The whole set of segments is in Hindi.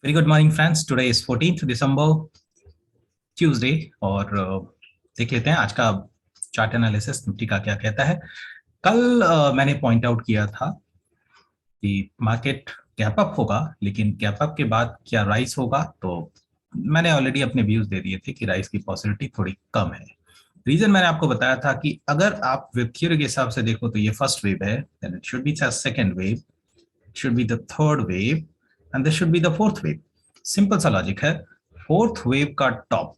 Very good morning friends. Today is 14th December, Tuesday. और देख लेते हैं आज का चार्ट एनालिसिस निफ्टी का क्या कहता है। कल मैंने पॉइंट आउट किया था कि मार्केट गैप अप होगा, लेकिन गैप अप के बाद क्या राइज होगा, तो मैंने ऑलरेडी अपने व्यूज दे दिए थे कि राइज की पॉसिबिलिटी थोड़ी कम है। रीजन मैंने आपको बताया था कि अगर आप वेब थ्योरी के हिसाब से देखो तो ये फर्स्ट वेव है, then it should be second wave, should be the third wave and this should be the fourth wave। Simple सा लॉजिक है। फोर्थ वेव का टॉप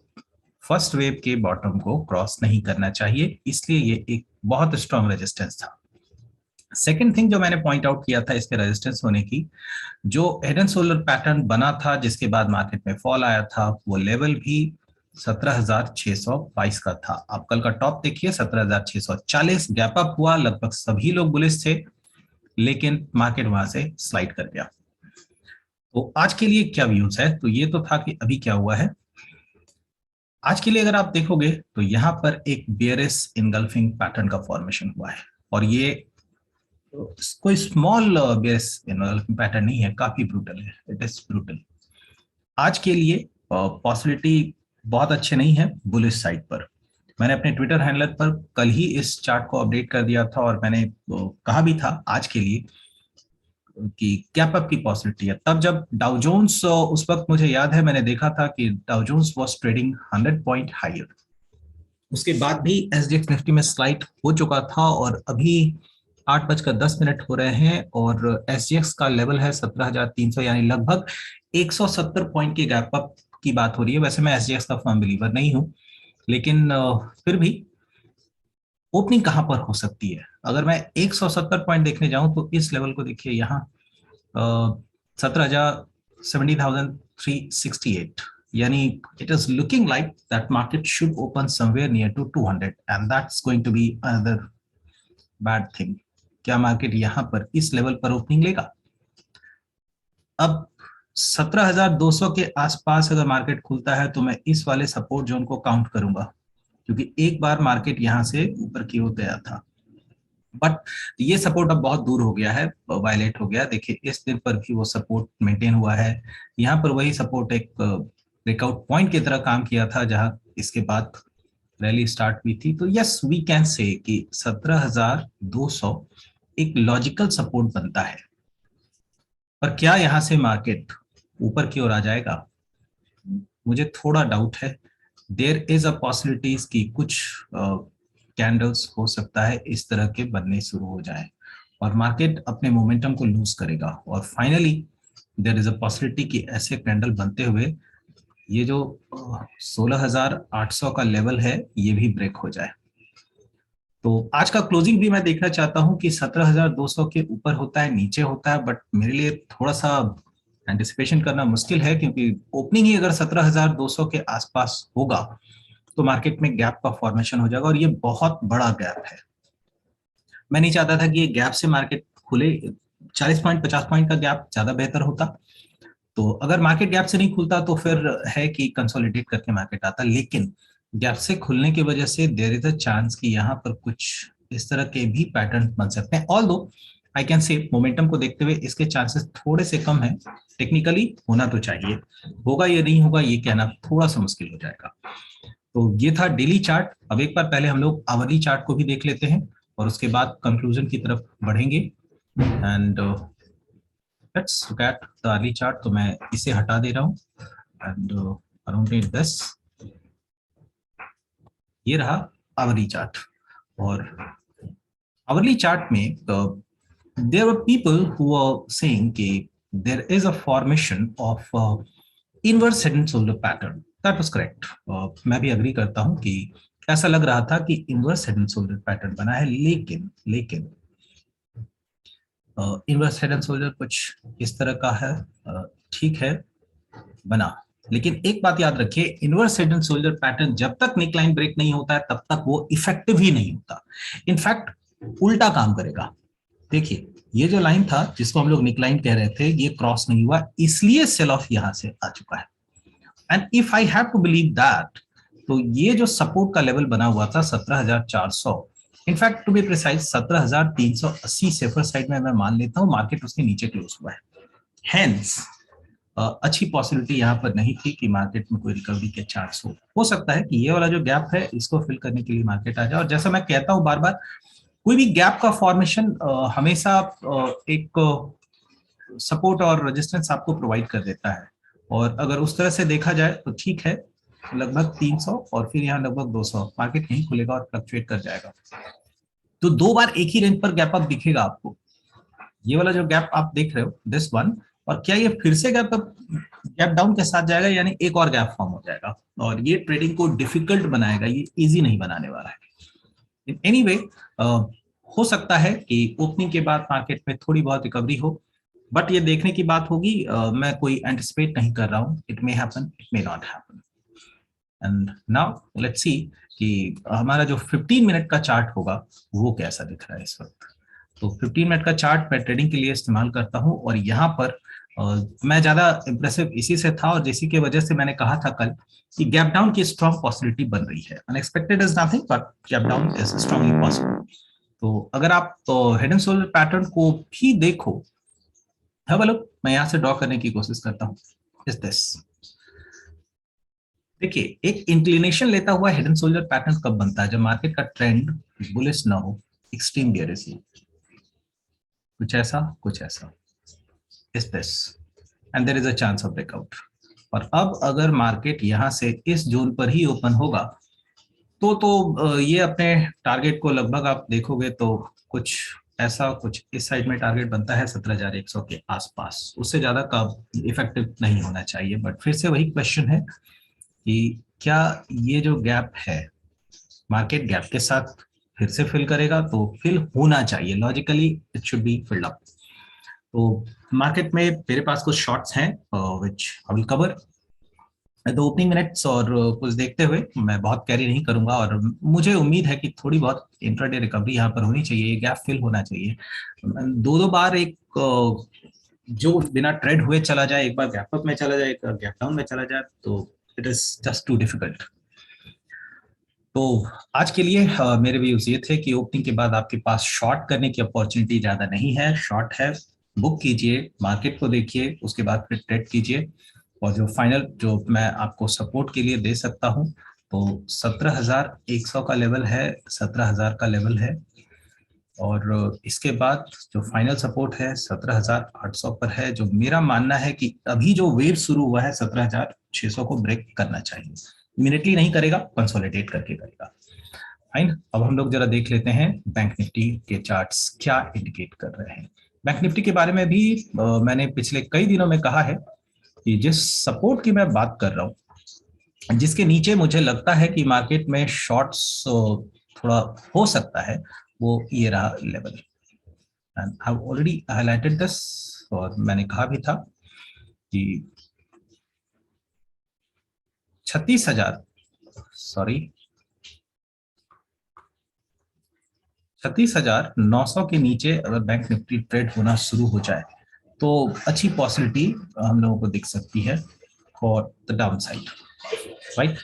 फर्स्ट वेव के बॉटम को क्रॉस नहीं करना चाहिए, इसलिए ये एक बहुत स्ट्रॉन्ग रेजिस्टेंस था। सेकेंड थिंग जो मैंने पॉइंट आउट किया था इसके रेजिस्टेंस होने की, जो हेड एंड शोल्डर पैटर्न बना था जिसके बाद मार्केट में फॉल आया था, वो लेवल भी 17,622 का था। आप कल का टॉप देखिए 17,640, गैप अप हुआ, लगभग सभी लोग बुलिश थे, लेकिन मार्केट वहां से स्लाइड कर गया। तो आज के लिए क्या व्यूज है, तो ये तो था कि अभी क्या हुआ है। आज के लिए अगर आप देखोगे तो यहाँ पर एक बेयरिश इनगल्फिंग पैटर्न का फॉर्मेशन हुआ है, और ये कोई स्मॉल बेयरिश इनगल्फिंग पैटर्न नहीं है, काफी ब्रूटल है, इट इज ब्रूटल। आज के लिए पॉसिबिलिटी बहुत अच्छे नहीं है बुलिश साइड पर। मैंने अपने ट्विटर हैंडलर पर कल ही इस चार्ट को अपडेट कर दिया था, और मैंने कहा भी था आज के लिए कि गैप अप की पॉसिबिलिटी है। तब जब डाउ जोन्स, उस वक्त मुझे याद है मैंने देखा था कि Dow Jones was trading 100 point higher, उसके बाद भी एसजीएक्स निफ्टी में स्लाइड हो चुका था, और अभी 8:10 हो रहे हैं और एसजीएक्स का लेवल है 17,300, यानी लगभग 170 पॉइंट के गैप अप की बात हो रही है। वैसे मैं एसजीएक्स का फर्म बिलीवर नहीं हूं, लेकिन फिर भी ओपनिंग कहां पर हो सकती है। अगर मैं 170 पॉइंट देखने जाऊं तो इस लेवल को देखिए, यहाँ 17,368, यानी it is looking like that market should open somewhere near to 200 and that's going to be another bad thing. क्या मार्केट यहां पर इस लेवल पर ओपनिंग लेगा? अब 17,200 के आसपास अगर मार्केट खुलता है तो मैं इस वाले सपोर्ट जोन को काउंट करूंगा, क्योंकि एक बार मार्केट यहां से ऊपर की ओर गया था, बट ये सपोर्ट अब बहुत दूर हो गया है, वायलेट हो गया। देखिए इस दिन पर भी वो सपोर्ट मेंटेन हुआ है, यहाँ पर वही सपोर्ट एक ब्रेकआउट पॉइंट की तरह काम किया था, जहां इसके बाद रैली स्टार्ट हुई थी। तो यस, वी कैन से कि 17,200 एक लॉजिकल सपोर्ट बनता है। पर क्या यहाँ से मार्केट ऊपर की ओर आ जाएगा, मुझे थोड़ा डाउट है। देयर इज अ पॉसिबिलिटीज कि कुछ कैंडल्स हो सकता है इस तरह के बनने शुरू हो जाए और मार्केट अपने मोमेंटम को लूज करेगा, और finally there is a possibility कि ऐसे कैंडल बनते हुए ये जो 16,800 का लेवल है ये भी ब्रेक हो जाए। तो आज का क्लोजिंग भी मैं देखना चाहता हूं कि 17,200 के ऊपर होता है, नीचे होता है, बट मेरे लिए थोड़ा सा एंटिसिपेशन करना मुश्किल है, क्योंकि ओपनिंग ही अगर 17,200 के आसपास होगा तो मार्केट में गैप का फॉर्मेशन हो जाएगा, और ये बहुत बड़ा गैप है। मैं नहीं चाहता था कि ये गैप से मार्केट खुले। 40 पॉइंट 50 पॉइंट का गैप ज्यादा बेहतर होता। तो अगर मार्केट गैप से नहीं खुलता तो फिर है कि कंसोलिडेट करके मार्केट आता, लेकिन गैप से खुलने की वजह से देयर इज अ चांस कि यहाँ पर कुछ इस तरह के भी पैटर्न बन सकते हैं। Although I can say momentum को देखते हुए इसके चांसेस थोड़े से कम है। टेक्निकली होना तो चाहिए, होगा या नहीं होगा ये कहना थोड़ा सा मुश्किल हो जाएगा। तो ये था डेली चार्ट। अब एक बार पहले हम लोग आवरली चार्ट को भी देख लेते हैं और उसके बाद कंक्लूजन की तरफ बढ़ेंगे। And let's look at the early chart. तो मैं इसे हटा दे रहा हूँ एंड अराउंड इट दिस, ये रहा आवरली चार्ट। और आवरली चार्ट में there were people who are saying कि there is a formation of inverse head and shoulder pattern. That was correct. मैं भी अग्री करता हूं कि ऐसा लग रहा था कि inverse head and shoulder pattern बना है, लेकिन इनवर्स हेड एंड शोल्डर कुछ इस तरह का है, ठीक है बना। लेकिन एक बात याद रखिए, inverse head and shoulder pattern जब तक नेकलाइन ब्रेक नहीं होता है तब तक वो इफेक्टिव ही नहीं होता, इनफैक्ट उल्टा काम करेगा। देखिए ये जो लाइन था जिसको हम लोग नेकलाइन कह रहे थे, ये क्रॉस नहीं हुआ, इसलिए सेल ऑफ यहां से आ चुका है। And if I have to believe that, तो ये जो सपोर्ट का लेवल बना हुआ था 17,400, in fact to be precise 17,380 safer side में मैं मान लेता हूं, मार्केट उसके नीचे क्लोज हुआ है। हेंस अच्छी पॉसिबिलिटी यहाँ पर नहीं थी कि मार्केट में कोई रिकवरी के चांस हो सकता है कि ये वाला जो गैप है इसको फिल करने के लिए मार्केट आ जाए। और जैसा मैं कहता हूँ बार बार, कोई भी गैप का फॉर्मेशन हमेशा एक सपोर्ट और रेजिस्टेंस आपको प्रोवाइड कर देता है। और अगर उस तरह से देखा जाए तो ठीक है, लगभग 300 और फिर यहाँ लगभग 200 मार्केट नहीं खुलेगा और फ्लक्चुएट कर जाएगा। तो 2 बार एक ही रेंज पर गैप अप दिखेगा आपको। ये वाला जो गैप आप देख रहे हो, दिस वन, और क्या ये फिर से गैप डाउन के साथ जाएगा, यानी एक और गैप फॉर्म हो जाएगा और ये ट्रेडिंग को डिफिकल्ट बनाएगा, ये इजी नहीं बनाने वाला है। एनीवे, हो सकता है कि ओपनिंग के बाद मार्केट में थोड़ी बहुत रिकवरी हो, बट ये देखने की बात होगी। मैं कोई एंटिसिपेट नहीं कर रहा हूँ, it may happen, it may not happen. And now let's see कि हमारा जो 15 मिनट का चार्ट होगा वो कैसा दिख रहा है इस वक्त। तो 15 मिनट का चार्ट मैं ट्रेडिंग के लिए इस्तेमाल करता हूं और यहाँ पर मैं ज्यादा इंप्रेसिव इसी से था और इसी की वजह से मैंने कहा था कल कि गैप डाउन की स्ट्रॉन्ग पॉसिबिलिटी बन रही है। Unexpected is nothing but gap down is strongly possible. तो अगर आप हेड एंड शोल्डर पैटर्न को भी देखो, हैव अ लुक, मैं यहाँ से ड्रॉ करने की कोशिश करता हूँ। इज दिस, देखिए, एक इंक्लिनेशन लेता हुआ हेड एंड शोल्डर पैटर्न कब बनता है? जब मार्केट का ट्रेंड बुलिश ना हो, एक्सट्रीम बेयरिश हो, कुछ ऐसा कुछ ऐसा। Is this, and there is a chance of breakout. और अब अगर मार्केट यहां से इस जोन पर ही ओपन होगा तो ये अपने टारगेट को लगभग आप देखोगे तो कुछ ऐसा, कुछ इस साइड में टारगेट बनता है 17,100 के आसपास, उससे ज्यादा का इफेक्टिव नहीं होना चाहिए। बट फिर से वही क्वेश्चन है कि क्या ये जो गैप है मार्केट गैप के साथ फिर से फिल करेगा? तो फिल होना चाहिए, logically it should be filled up. तो मार्केट में मेरे पास कुछ शॉर्ट्स हैं which I will cover the opening minutes, और कुछ देखते हुए मैं बहुत कैरी नहीं करूंगा और मुझे उम्मीद है कि थोड़ी बहुत इंट्राडे रिकवरी यहाँ पर होनी चाहिए, गैप फिल होना चाहिए। दो बार एक जो बिना ट्रेड हुए चला जाए, एक बार गैप अप में चला जाए, एक गैप डाउन में चला जाए, तो it is just too difficult. तो आज के लिए मेरे व्यूज ये थे कि ओपनिंग के बाद आपके पास शॉर्ट करने की अपॉर्चुनिटी ज्यादा नहीं है। शॉर्ट है, बुक कीजिए, मार्केट को देखिए, उसके बाद फिर ट्रेड कीजिए। और जो फाइनल जो मैं आपको सपोर्ट के लिए दे सकता हूं, तो 17,100 का लेवल है, 17,000 का लेवल है। और इसके बाद जो फाइनल सपोर्ट है 17,800 पर है, जो मेरा मानना है कि अभी जो वेव शुरू हुआ है 17,600 को ब्रेक करना चाहिए। इमीडिएटली नहीं करेगा, कंसोलिडेट करके करेगा। फाइन, अब हम लोग जरा देख लेते हैं बैंक निफ्टी के चार्ट्स क्या इंडिकेट कर रहे हैं। बैंक निफ्टी के बारे में भी मैंने पिछले कई दिनों में कहा है कि जिस सपोर्ट की मैं बात कर रहा हूँ, जिसके नीचे मुझे लगता है कि मार्केट में शॉर्ट्स थोड़ा हो सकता है, वो ये रहा level. And I already highlighted this, और मैंने कहा भी था कि 36,000 सॉरी 36,900 के नीचे अगर बैंक निफ्टी ट्रेड होना शुरू हो जाए तो अच्छी पॉसिबिलिटी हम लोगों को दिख सकती है for the down side, right.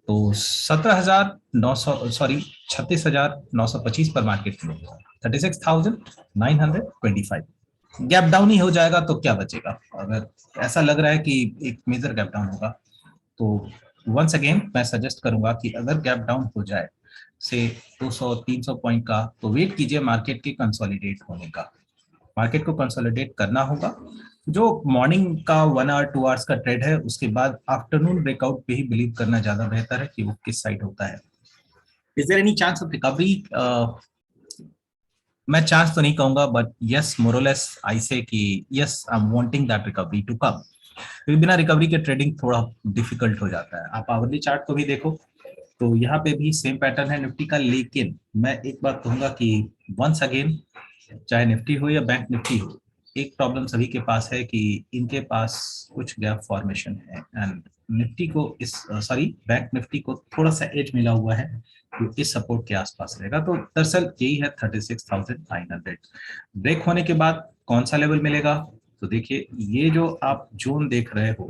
तो 36,925 पर मार्केट में 36,925 गैप डाउन ही हो जाएगा तो क्या बचेगा? अगर ऐसा लग रहा है कि एक मेजर गैप डाउन होगा, तो वंस अगेन मैं सजेस्ट करूंगा कि अगर गैप डाउन हो जाए से 200-300 पॉइंट का, तो वेट कीजिए मार्केट के कंसोलिडेट होने का। मार्केट को कंसोलिडेट करना होगा। जो मॉर्निंग का 1 आवर 2 आवर्स का ट्रेड है, उसके बाद आफ्टरनून ब्रेकआउट पे ही बिलीव करना ज्यादा बेहतर है कि वो किस साइड होता है। Is there any chance of recovery? मैं चांस तो नहीं कहूंगा, but yes, more or less I say कि yes, I am wanting that recovery to come. क्योंकि बिना रिकवरी के ट्रेडिंग थोड़ा डिफिकल्ट हो जाता है। आप आवरली चार्ट को भी देखो तो यहाँ पे भी सेम पैटर्न है निफ्टी का, लेकिन मैं एक बात कहूंगा कि वंस अगेन, चाहे निफ्टी हो या बैंक निफ्टी हो, एक प्रॉब्लम सभी के पास है कि इनके पास कुछ गैप फॉर्मेशन है। एंड निफ्टी को इस सॉरी बैंक निफ्टी को थोड़ा सा एज मिला हुआ है, तो इस सपोर्ट के आसपास रहेगा। तो दरअसल यही है 36,900। ब्रेक होने के बाद कौन सा लेवल मिलेगा? तो देखिए, ये जो आप जोन देख रहे हो,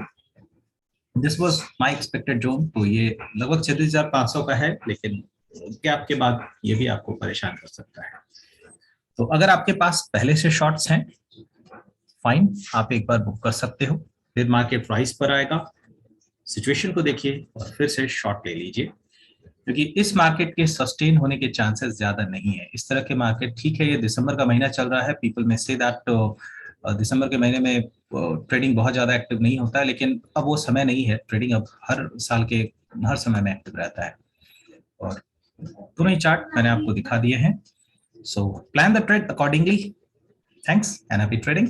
this was my expected zone. तो ये लगभग 36,500 का है, लेकिन गैप के बाद ये भी आपको परेशान कर सकता है। तो अगर आपके पास पहले से शॉर्ट्स हैं, फाइन, आप एक बार बुक कर सकते हो। फिर मार्केट प्राइस पर आएगा, सिचुएशन को देखिए और फिर से शॉर्ट ले लीजिए, क्योंकि इस मार्केट के सस्टेन होने के चांसेस ज्यादा नहीं है। इस तरह के मार्केट, ठीक है ये दिसंबर का महीना चल रहा है, पीपल में से दैट दिसंबर के महीने में ट्रेडिंग बहुत ज्यादा एक्टिव नहीं होता है, लेकिन अब वो समय नहीं है। ट्रेडिंग अब हर साल के हर समय में एक्टिव रहता है, और दोनों ही चार्ट मैंने आपको दिखा दिए हैं। So plan the trade accordingly. Thanks and happy trading.